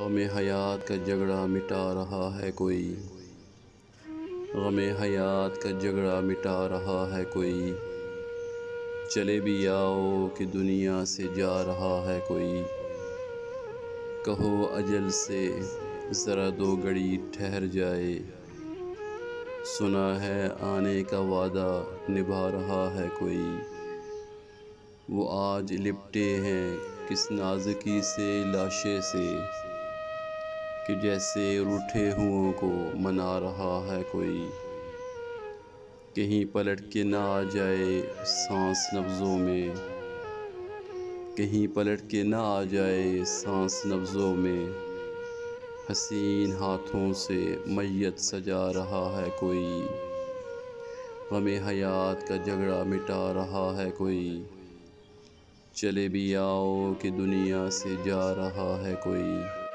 गमे हयात का झगड़ा मिटा रहा है कोई। गमे हयात का झगड़ा मिटा रहा है कोई। चले भी आओ कि दुनिया से जा रहा है कोई। कहो अजल से ज़रा दो घड़ी ठहर जाए। सुना है आने का वादा निभा रहा है कोई। वो आज लिपटे हैं किस नाज़ुकी से लाशे से, कि जैसे रूठे हुओं को मना रहा है कोई। कहीं पलट के ना आ जाए सांस नब्ज़ों में, कहीं पलट के ना आ जाए सांस नब्ज़ों में। हसीन हाथों से मैयत सजा रहा है कोई। गमे हयात का झगड़ा मिटा रहा है कोई। चले भी आओ कि दुनिया से जा रहा है कोई।